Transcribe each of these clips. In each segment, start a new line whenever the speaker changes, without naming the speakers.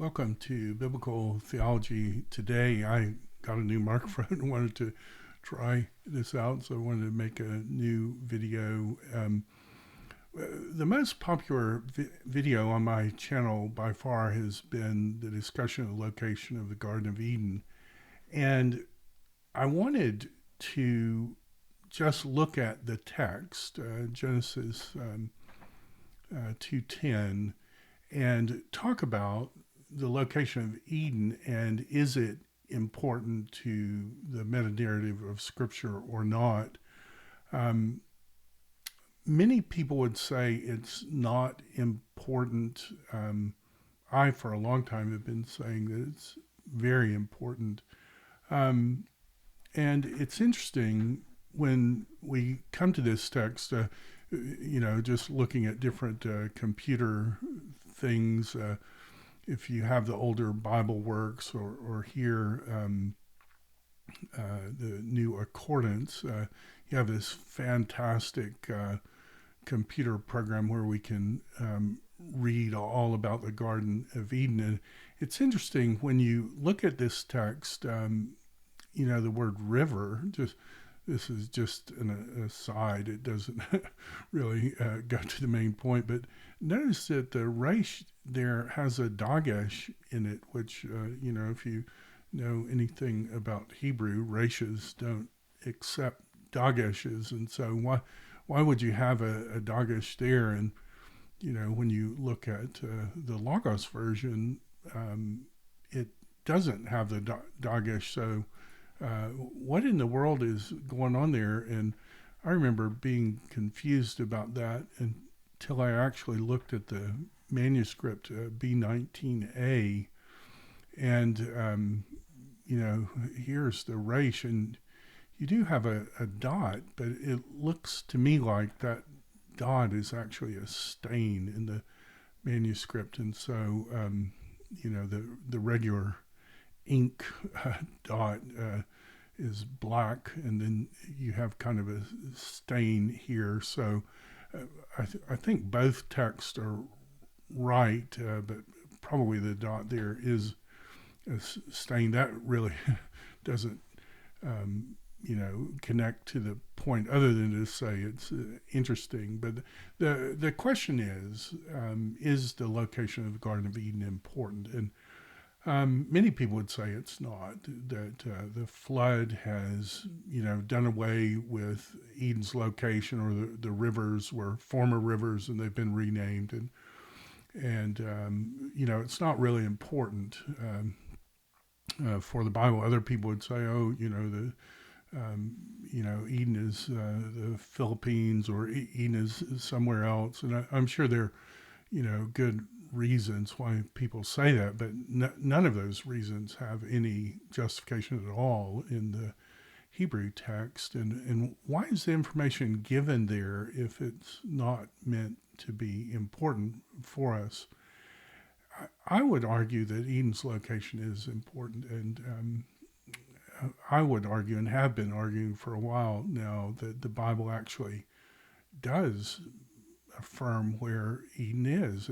Welcome to Biblical Theology Today. I got a new microphone and wanted to try this out, so I wanted to make a new video. The most popular video on my channel by far has been the discussion of the location of the Garden of Eden. And I wanted to just look at the text, Genesis 2:10, and talk about the location of Eden and is it important to the meta-narrative of Scripture or not. Many people would say it's not important. I, for a long time, have been saying that it's very important. And it's interesting when we come to this text, just looking at different computer things, if you have the older Bible works or here the new accordance, you have this fantastic computer program where we can read all about the Garden of Eden. And it's interesting when you look at this text, the word river, this is just an aside. It doesn't really go to the main point, but notice that the resh there has a dagesh in it, which, if you know anything about Hebrew, reshes don't accept dageshes. And so why would you have a dagesh there? And, when you look at the Logos version, it doesn't have the dagesh. So what in the world is going on there? And I remember being confused about that until I actually looked at the manuscript B19A, and here's the resh, and you do have a dot, but it looks to me like that dot is actually a stain in the manuscript, and so the regular ink dot is black, and then you have kind of a stain here. So I think both texts are right, but probably the dot there is a stain. That really doesn't connect to the point, other than to say it's interesting. But the question is the location of the Garden of Eden important? And many people would say it's not, that the flood has, done away with Eden's location, or the rivers were former rivers and they've been renamed. And it's not really important for the Bible. Other people would say, Eden is the Philippines, or Eden is somewhere else. And I'm sure there are, good reasons why people say that, but none of those reasons have any justification at all in the Hebrew text. And why is the information given there if it's not meant to be important for us? I would argue that Eden's location is important, and I would argue, and have been arguing for a while now, that the Bible actually does affirm where Eden is.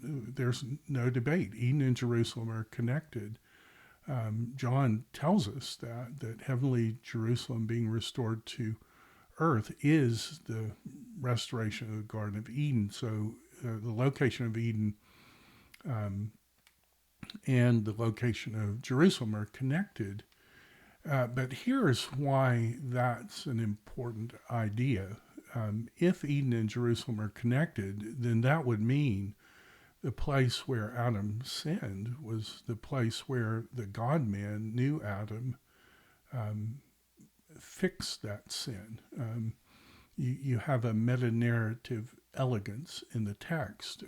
There's no debate. Eden and Jerusalem are connected. John tells us that heavenly Jerusalem being restored to earth is the restoration of the Garden of Eden. So the location of Eden and the location of Jerusalem are connected. But here's why that's an important idea. If Eden and Jerusalem are connected, then that would mean the place where Adam sinned was the place where the God-man, new Adam, fixed that sin. You have a meta-narrative elegance in the text.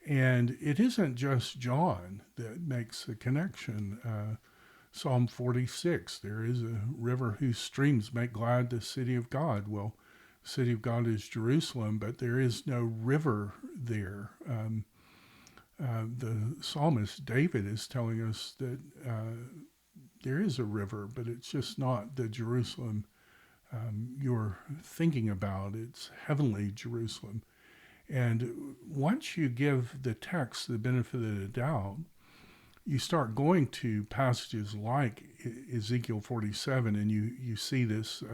And it isn't just John that makes the connection. Psalm 46, there is a river whose streams make glad the city of God. Well, the city of God is Jerusalem, but there is no river there. The psalmist David is telling us that there is a river, but it's just not the Jerusalem you're thinking about. It's heavenly Jerusalem. And once you give the text the benefit of the doubt, you start going to passages like Ezekiel 47, and you see this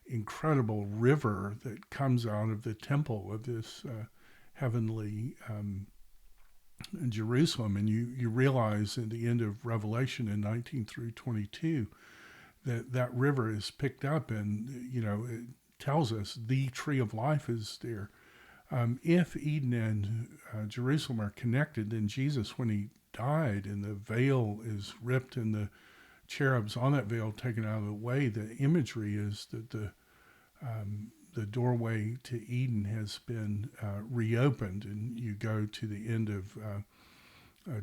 incredible river that comes out of the temple of this heavenly Jerusalem. And you realize in the end of Revelation in 19 through 22 that river is picked up, and it tells us the tree of life is there. If Eden and Jerusalem are connected, then Jesus, when he died and the veil is ripped and the cherubs on that veil taken out of the way, the imagery is that the doorway to Eden has been reopened. And you go to the end of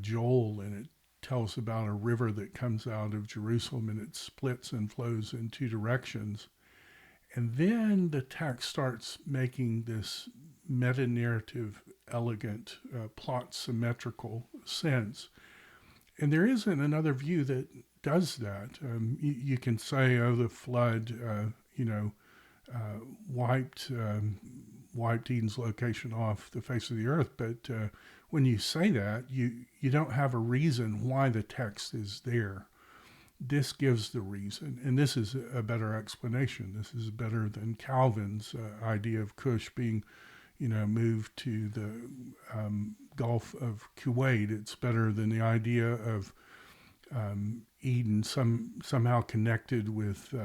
Joel, and it tells about a river that comes out of Jerusalem, and it splits and flows in two directions. And then the text starts making this metanarrative, elegant, plot symmetrical sense. And there isn't another view that does that. You can say, oh, the flood, wiped Eden's location off the face of the earth. But when you say that, you don't have a reason why the text is there. This gives the reason, and this is a better explanation. This is better than Calvin's idea of Cush being, moved to the Gulf of Kuwait. It's better than the idea of Eden somehow connected with,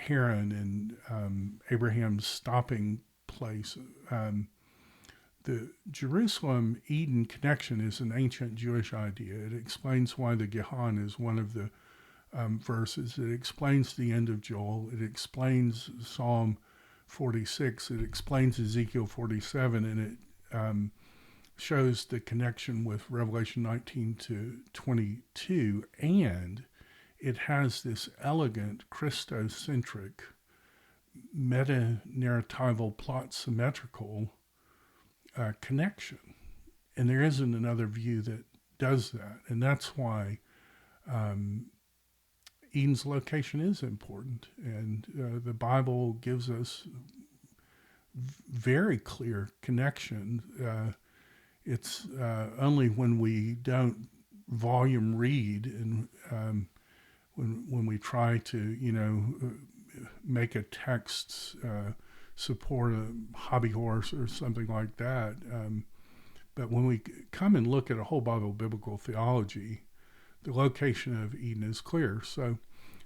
Haran and Abraham's stopping place. The Jerusalem-Eden connection is an ancient Jewish idea. It explains why the Gehan is one of the verses. It explains the end of Joel. It explains Psalm 46. It explains Ezekiel 47, and it shows the connection with Revelation 19 to 22. And it has this elegant, Christocentric, meta-narratival, plot symmetrical connection. And there isn't another view that does that. And that's why Eden's location is important. And the Bible gives us very clear connection. It's only when we don't volume read and when we try to, make a text support a hobby horse or something like that. But when we come and look at a whole Bible biblical theology, the location of Eden is clear. So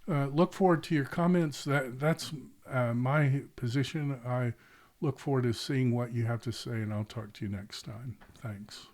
look forward to your comments. That's my position. I look forward to seeing what you have to say, and I'll talk to you next time. Thanks.